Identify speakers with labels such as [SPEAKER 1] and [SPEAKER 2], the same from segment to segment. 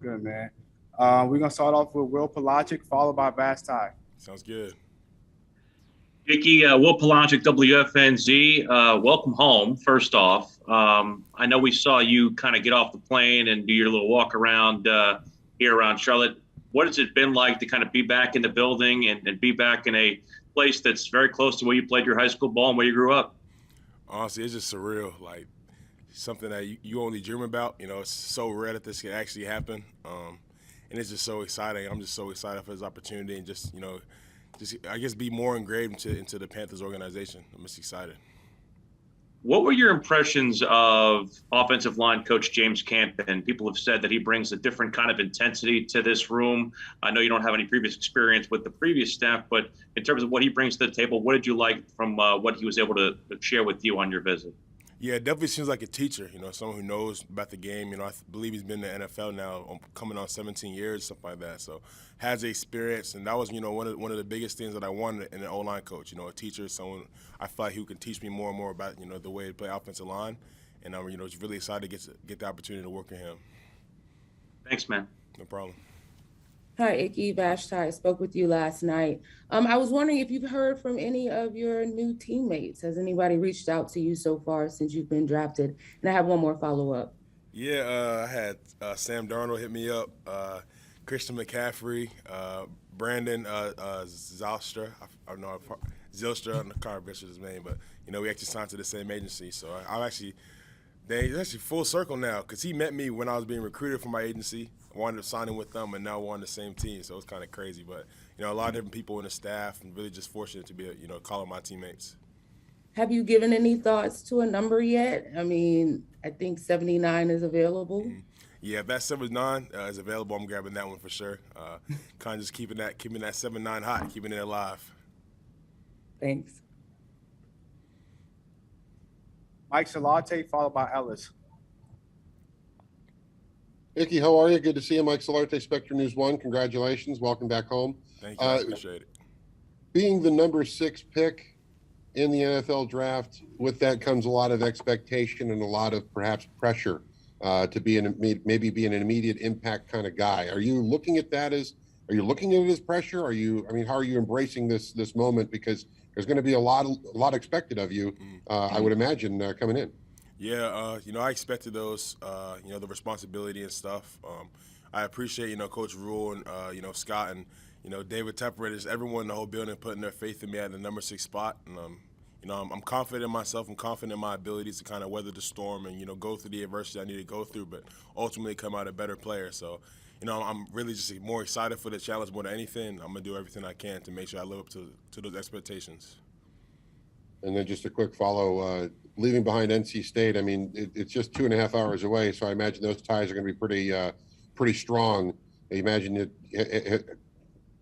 [SPEAKER 1] Good, man. We're going to start off with Will Pelagic, followed by Bass Ty.
[SPEAKER 2] Sounds good.
[SPEAKER 3] Ickey, Will Pelagic, WFNZ. Welcome home, first off. I know we saw you kind of get off the plane and do your little walk around here around Charlotte. What has it been like to kind of be back in the building and be back in a place that's very close to where you played your high school ball and where you grew up?
[SPEAKER 2] Honestly, it's just surreal. Like something that you only dream about. It's so rare that this can actually happen. And it's just so exciting. I'm just so excited for this opportunity and just I guess be more engraved into the Panthers organization. I'm just excited.
[SPEAKER 3] What were your impressions of offensive line coach James Campen? People have said that he brings a different kind of intensity to this room. I know you don't have any previous experience with the previous staff, but in terms of what he brings to the table, what did you like from what he was able to share with you on your visit?
[SPEAKER 2] Yeah, it definitely seems like a teacher, someone who knows about the game. I believe he's been in the NFL now, coming on 17 years, something like that. So has the experience, and that was, one of the biggest things that I wanted in an O-line coach, a teacher, someone I feel like who can teach me more and more about, the way to play offensive line. And I'm, just really excited to get the opportunity to work with him.
[SPEAKER 3] Thanks, man.
[SPEAKER 2] No problem.
[SPEAKER 4] Hi, Ickey. Vashti. I spoke with you last night. I was wondering if you've heard from any of your new teammates. Has anybody reached out to you so far since you've been drafted? And I have one more follow-up.
[SPEAKER 2] Yeah, I had Sam Darnold hit me up, Christian McCaffrey, Brandon Zylstra. I know Zylstra. I can't butcher his name, but we actually signed to the same agency. So I'm actually it's actually full circle now because he met me when I was being recruited for my agency. Wanted to sign him with them, and now we're on the same team. So it's kind of crazy, but a lot of different people in the staff, and really just fortunate to be calling my teammates.
[SPEAKER 4] Have you given any thoughts to a number yet? I mean, I think 79 is available.
[SPEAKER 2] Mm-hmm. Yeah, if that 7-9 is available, I'm grabbing that one for sure. Kind of just keeping that 7-9 hot, keeping it alive.
[SPEAKER 4] Thanks.
[SPEAKER 1] Mike Salate, followed by Ellis.
[SPEAKER 5] Ickey, how are you? Good to see you. Mike Solarte, Spectrum News 1. Congratulations. Welcome back home.
[SPEAKER 2] Thank you. I appreciate it.
[SPEAKER 5] Being the number 6 pick in the NFL draft, with that comes a lot of expectation and a lot of perhaps pressure to maybe be an immediate impact kind of guy. Are you looking at that are you looking at it as pressure? How are you embracing this moment? Because there's going to be a lot expected of you, I would imagine, coming in.
[SPEAKER 2] Yeah, I expected those, the responsibility and stuff. I appreciate, Coach Rule and, Scott and, David Tepper, just everyone in the whole building putting their faith in me at the number 6 spot. And, I'm confident in myself. I'm confident in my abilities to kind of weather the storm and, go through the adversity I need to go through, but ultimately come out a better player. So, I'm really just more excited for the challenge more than anything. I'm going to do everything I can to make sure I live up to those expectations.
[SPEAKER 5] And then just a quick follow, leaving behind NC State, it's just 2.5 hours away, so I imagine those ties are going to be pretty strong. I imagine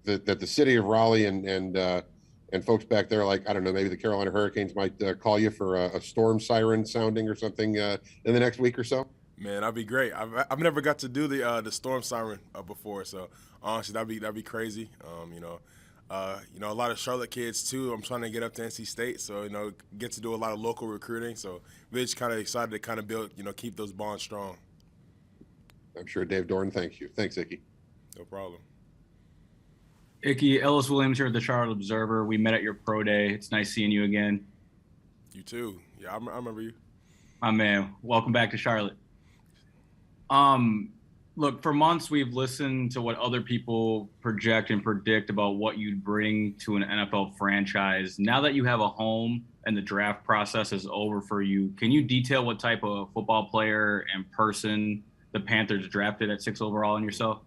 [SPEAKER 5] that the city of Raleigh and folks back there, like, I don't know, maybe the Carolina Hurricanes might call you for a storm siren sounding or something in the next week or so.
[SPEAKER 2] Man, that'd be great. I've never got to do the storm siren before, so honestly, that'd be crazy. A lot of Charlotte kids too. I'm trying to get up to NC State, so get to do a lot of local recruiting. So really just kind of excited to kind of build, keep those bonds strong.
[SPEAKER 5] I'm sure Dave Dorn thanks you. Thanks, Ickey.
[SPEAKER 2] No problem.
[SPEAKER 6] Ickey, Ellis Williams here at the Charlotte Observer. We met at your pro day. It's nice seeing you again.
[SPEAKER 2] You too. Yeah, I remember you.
[SPEAKER 6] My man, welcome back to Charlotte. Look, for months we've listened to what other people project and predict about what you'd bring to an NFL franchise. Now that you have a home and the draft process is over for you, can you detail what type of football player and person the Panthers drafted at 6 overall in yourself?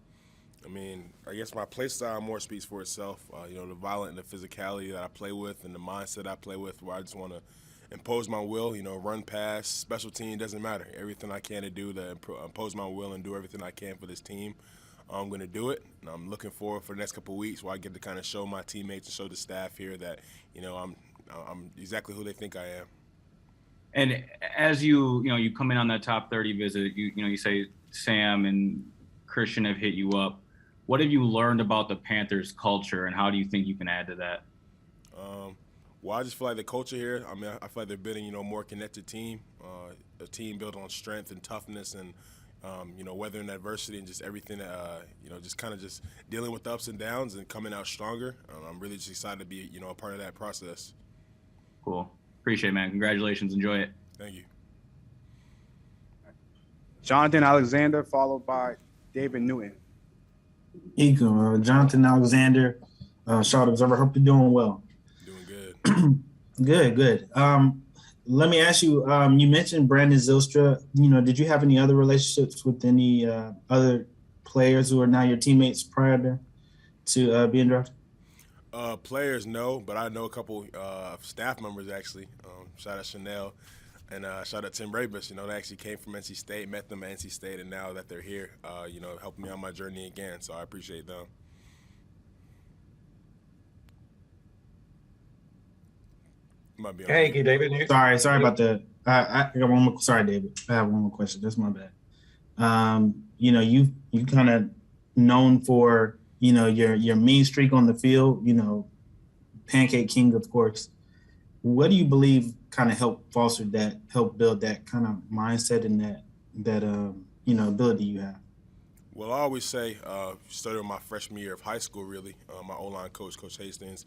[SPEAKER 2] I guess my play style more speaks for itself. The violent and the physicality that I play with and the mindset I play with, where I just want to impose my will, run pass, special team, doesn't matter. Everything I can to do to impose my will and do everything I can for this team, I'm going to do it. And I'm looking forward for the next couple of weeks where I get to kind of show my teammates and show the staff here that, I'm exactly who they think I am.
[SPEAKER 6] And as you come in on that top 30 visit, you say Sam and Christian have hit you up. What have you learned about the Panthers culture, and how do you think you can add to that?
[SPEAKER 2] Well, I just feel like the culture here, I feel like they're building, more connected team, a team built on strength and toughness and, you know, weathering adversity and just everything, you know, just kind of just dealing with the ups and downs and coming out stronger. I'm really just excited to be, you know, a part of that process.
[SPEAKER 6] Cool. Appreciate it, man. Congratulations. Enjoy it.
[SPEAKER 2] Thank you.
[SPEAKER 1] Jonathan Alexander, followed by David Newton.
[SPEAKER 7] Ekwonu, Jonathan Alexander, Charlotte Observer. Hope you're doing well.
[SPEAKER 2] Doing good.
[SPEAKER 7] Good. Let me ask you, you mentioned Brandon Zylstra. You know, did you have any other relationships with any other players who are now your teammates prior to being drafted?
[SPEAKER 2] Players, no, but I know a couple staff members actually. Shout out Chanel and shout out Tim Rabus. You know, they actually came from NC State, met them at NC State, and now that they're here, you know, helping me on my journey again. So I appreciate them. Might be on
[SPEAKER 8] Hey, David.
[SPEAKER 7] Sorry about that. I got one more. Sorry, David. I have one more question. That's my bad. You know, you kind of known for, you know, your mean streak on the field. You know, Pancake King, of course. What do you believe kind of helped foster that, help build that kind of mindset and that you know, ability you have?
[SPEAKER 2] Well, I always say, started my freshman year of high school, really. My O-line coach, Coach Hastings,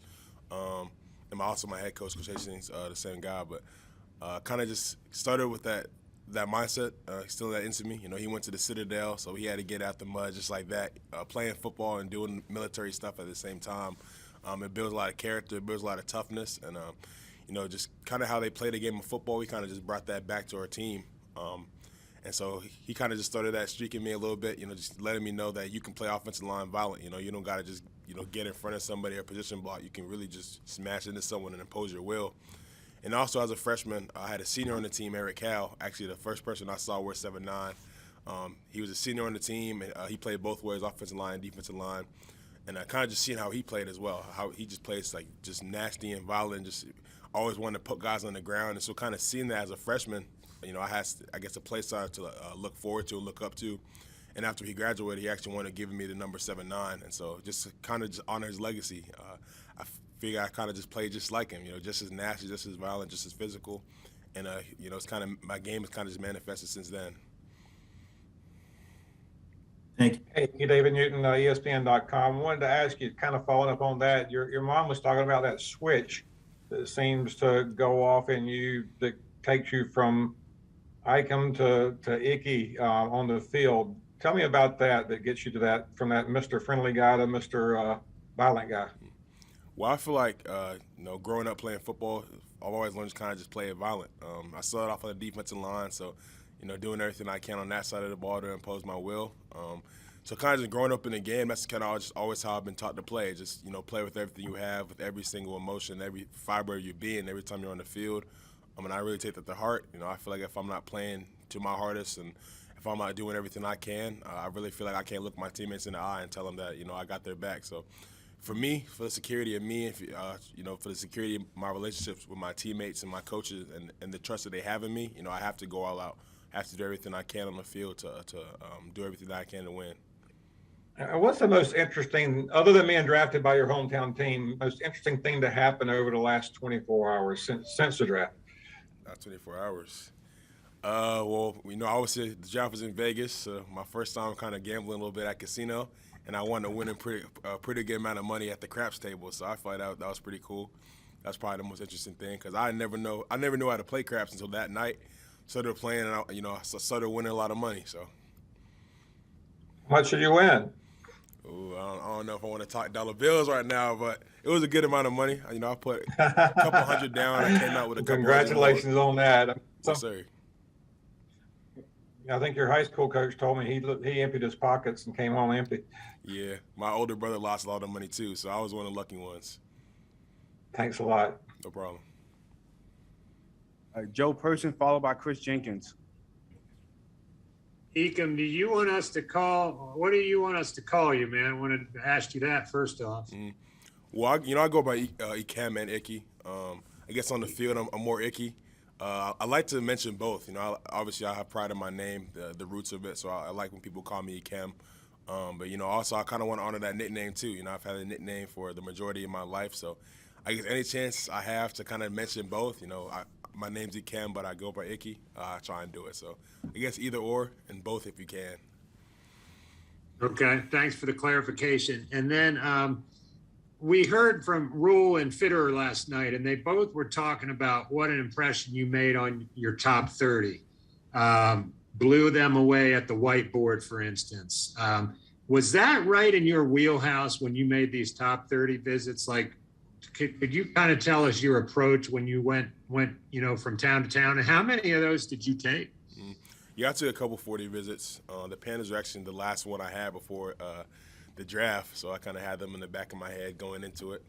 [SPEAKER 2] and also my head coach, Coach Hastings, the same guy. But kind of just started with that mindset, still that into me. You know, he went to the Citadel, so he had to get out the mud just like that. Playing football and doing military stuff at the same time, it builds a lot of character, it builds a lot of toughness, and you know, just kind of how they play the game of football, we kind of just brought that back to our team. And so he kind of just started that streak in me a little bit, you know, just letting me know that you can play offensive line violent. You know, you don't got to just, you know, get in front of somebody or position block. You can really just smash into someone and impose your will. And also as a freshman, I had a senior on the team, Eric Cal, actually the first person I saw wear 7'9". He was a senior on the team, and he played both ways, offensive line and defensive line. And I kind of just seen how he played as well, how he just plays like just nasty and violent, just always wanted to put guys on the ground. And so kind of seeing that as a freshman, you know, I guess, a play style to look forward to, look up to. And after he graduated, he actually wanted to give me the number 7'9". And so just to kind of just honor his legacy, I figure I kind of just played just like him, you know, just as nasty, just as violent, just as physical. And, you know, it's kind of, my game has kind of just manifested since then.
[SPEAKER 7] Thank you.
[SPEAKER 8] Hey, David Newton, ESPN.com. Wanted to ask you, kind of following up on that, your mom was talking about that switch that seems to go off in you that takes you from Ickey to Ickey on the field. Tell me about that gets you to that, from that Mr. Friendly guy to Mr. Violent guy.
[SPEAKER 2] Well, I feel like, you know, growing up playing football, I've always learned to kind of just play it violent. I started off on the defensive line, so, you know, doing everything I can on that side of the ball to impose my will. So kind of just growing up in the game, that's kind of just always how I've been taught to play. Just, you know, play with everything you have, with every single emotion, every fiber of your being, every time you're on the field. And I really take that to heart. You know, I feel like if I'm not playing to my hardest and if I'm not doing everything I can, I really feel like I can't look my teammates in the eye and tell them that, you know, I got their back. So for me, for the security of me, you know, for the security of my relationships with my teammates and my coaches and the trust that they have in me, you know, I have to go all out. I have to do everything I can on the field to do everything that I can to win.
[SPEAKER 8] What's the most interesting, other than being drafted by your hometown team, most interesting thing to happen over the last 24 hours since the draft?
[SPEAKER 2] Not 24 hours. Well, you know, obviously the draft was in Vegas. My first time kind of gambling a little bit at casino, and I won a pretty good amount of money at the craps table. So I thought that was pretty cool. That's probably the most interesting thing because I never knew how to play craps until that night. Started playing, and I started winning a lot of money. So.
[SPEAKER 8] How much did you win?
[SPEAKER 2] Ooh, I don't know if I want to talk dollar bills right now, but it was a good amount of money. You know, I put a couple hundred down. I came out with a couple.
[SPEAKER 8] Congratulations on that.
[SPEAKER 2] Yes, sir.
[SPEAKER 8] I think your high school coach told me he emptied his pockets and came home empty.
[SPEAKER 2] Yeah, my older brother lost a lot of money too, so I was one of the lucky ones.
[SPEAKER 8] Thanks a lot.
[SPEAKER 2] No problem.
[SPEAKER 1] Joe Person, followed by Chris Jenkins.
[SPEAKER 9] Ecom, do you want us to call? What do you want us to call you, man? I wanted to ask you that first off.
[SPEAKER 2] Well, I go by Ikem and Ickey. I guess on the field, I'm more Ickey. I like to mention both. You know, obviously I have pride in my name, the roots of it. So I like when people call me Ikem. But you know, also I kind of want to honor that nickname too. You know, I've had a nickname for the majority of my life. So I guess any chance I have to kind of mention both, you know, my name's Ickey, but I go by Ickey. I try and do it. So I guess either or, and both if you can.
[SPEAKER 9] Okay, thanks for the clarification. And then we heard from Rule and Fitterer last night, and they both were talking about what an impression you made on your top 30. Blew them away at the whiteboard, for instance. Was that right in your wheelhouse when you made these top 30 visits? Like, could you kind of tell us your approach when you went from town to town? And how many of those did you take?
[SPEAKER 2] Yeah, I took a couple 40 visits. The Panthers were actually the last one I had before the draft, so I kind of had them in the back of my head going into it.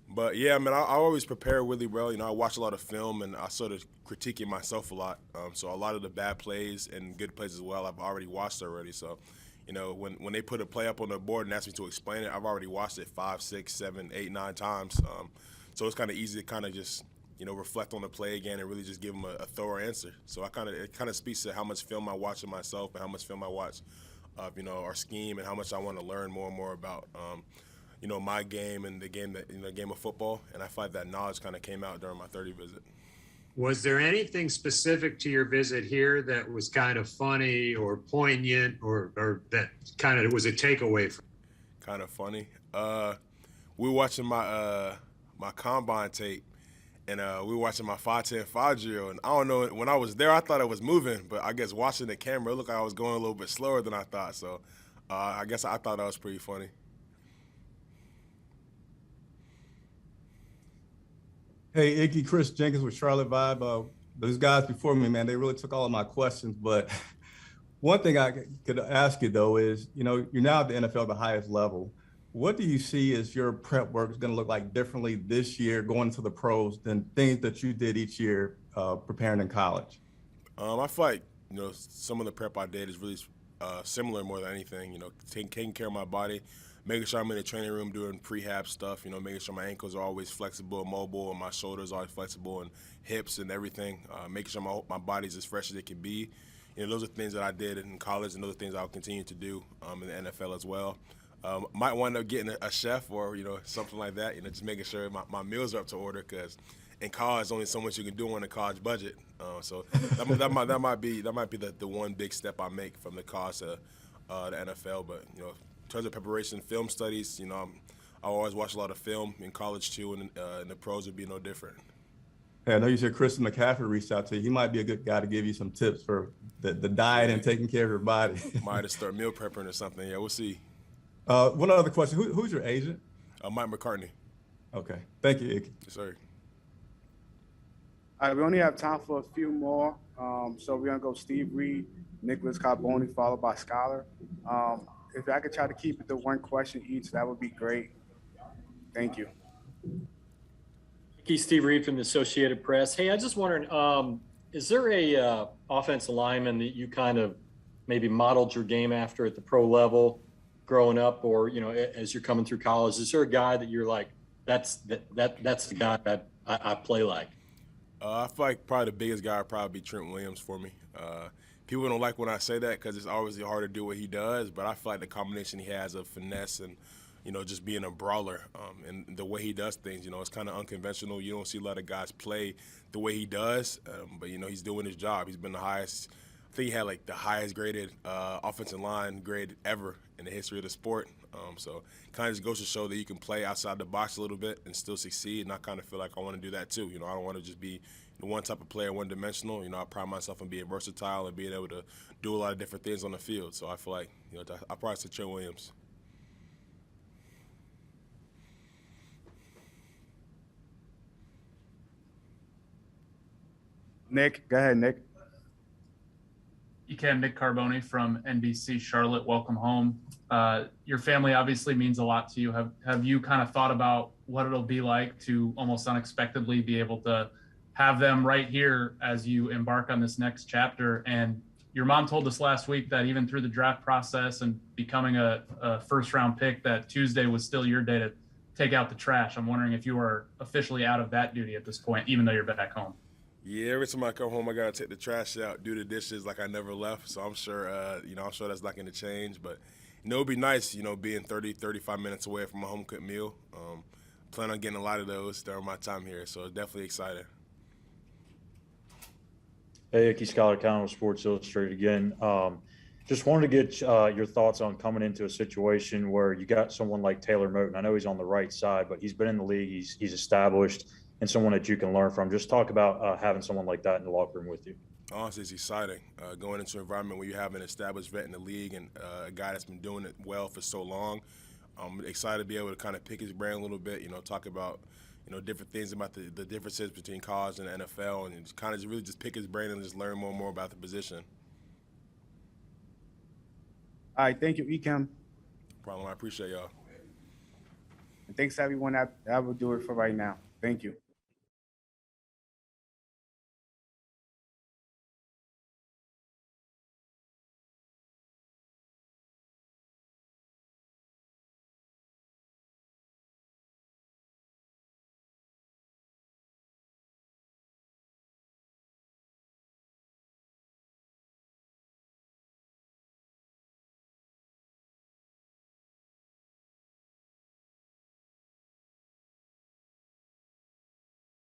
[SPEAKER 2] But yeah, I mean, I always prepare really well. I watch a lot of film, and I sort of critiquing myself a lot. So a lot of the bad plays and good plays as well, I've already watched already. So, when they put a play up on the board and ask me to explain it, I've already watched it 5, 6, 7, 8, 9 times. So it's kind of easy to kind of just reflect on the play again and really just give them a thorough answer. So it kind of speaks to how much film I watch of myself and how much film I watch of our scheme and how much I want to learn more and more about my game and the game game of football. And I feel like that knowledge kind of came out during my 30 visit.
[SPEAKER 9] Was there anything specific to your visit here that was kind of funny or poignant or that kind of was a takeaway from?
[SPEAKER 2] Kind of funny. We were watching my combine tape, and we were watching my 5'10" 5 drill. And I don't know, when I was there, I thought it was moving, but I guess watching the camera, it looked like I was going a little bit slower than I thought. So I guess I thought that was pretty funny.
[SPEAKER 10] Hey, Ickey, Chris Jenkins with Charlotte Vibe. Those guys before me, man, they really took all of my questions. But one thing I could ask you, though, is, you're now at the NFL, the highest level. What do you see as your prep work is going to look like differently this year going into the pros than things that you did each year preparing in college?
[SPEAKER 2] I feel like, some of the prep I did is really similar more than anything, taking care of my body, making sure I'm in the training room doing prehab stuff, making sure my ankles are always flexible and mobile and my shoulders are always flexible and hips and everything, making sure my body's as fresh as it can be. Those are things that I did in college, and those are things I'll continue to do in the NFL as well. Might wind up getting a chef or, something like that, just making sure my meals are up to order, because in college, there's only so much you can do on a college budget. So that might be the one big step I make from the college to the NFL. But, in terms of preparation, film studies, I always watch a lot of film in college too, and the pros would be no different.
[SPEAKER 10] Hey, I know you said Christian McCaffrey reached out to you. He might be a good guy to give you some tips for the diet and taking care of your body.
[SPEAKER 2] Might have to start meal prepping or something. Yeah, we'll see.
[SPEAKER 10] One other question. Who's your agent?
[SPEAKER 2] Mike McCartney.
[SPEAKER 10] Okay. Thank you, Ickey.
[SPEAKER 2] Yes, sir.
[SPEAKER 1] All right, we only have time for a few more. So we're going to go Steve Reed, Nicholas Carboni, followed by Scholar. If I could try to keep it to one question each, that would be great. Thank you.
[SPEAKER 11] Steve Reed from the Associated Press. Hey, I was just wondering, is there a offensive lineman that you kind of maybe modeled your game after at the pro level growing up, or as you're coming through college? Is there a guy that you're like, that's the guy that I play like?
[SPEAKER 2] I feel like probably the biggest guy would probably be Trent Williams for me. People don't like when I say that because it's always hard to do what he does, but I feel like the combination he has of finesse and just being a brawler, and the way he does things, it's kind of unconventional. You don't see a lot of guys play the way he does, but, he's doing his job. He's been the highest. I think he had like the highest graded offensive line grade ever in the history of the sport. So kind of just goes to show that you can play outside the box a little bit and still succeed. And I kind of feel like I want to do that too. I don't want to just be the one type of player, one-dimensional. I pride myself on being versatile and being able to do a lot of different things on the field. So I feel like, I probably say Trent Williams.
[SPEAKER 1] Nick, go ahead, Nick.
[SPEAKER 12] Nick Carboni from NBC Charlotte. Welcome home. Your family obviously means a lot to you. Have you kind of thought about what it'll be like to almost unexpectedly be able to have them right here as you embark on this next chapter? And your mom told us last week that even through the draft process and becoming a first-round pick, that Tuesday was still your day to take out the trash. I'm wondering if you are officially out of that duty at this point, even though you're back home.
[SPEAKER 2] Yeah, every time I come home, I gotta take the trash out, do the dishes like I never left. So I'm sure, I'm sure that's not gonna change. But it'd be nice, being 30, 35 minutes away from a home cooked meal. Plan on getting a lot of those during my time here, so definitely excited.
[SPEAKER 13] Hey, Ickey, Scholar Count with Sports Illustrated again. Just wanted to get your thoughts on coming into a situation where you got someone like Taylor Moton. I know he's on the right side, but he's been in the league, he's established, and someone that you can learn from. Just talk about having someone like that in the locker room with you.
[SPEAKER 2] Honestly, it's exciting going into an environment where you have an established vet in the league and a guy that's been doing it well for so long. I'm excited to be able to kind of pick his brain a little bit, talk about different things about the differences between college and the NFL, and just kind of really just pick his brain and just learn more and more about the position.
[SPEAKER 1] All right, thank you, Ekem.
[SPEAKER 2] Problem. I appreciate y'all.
[SPEAKER 1] And thanks to everyone that will do it for right now. Thank you.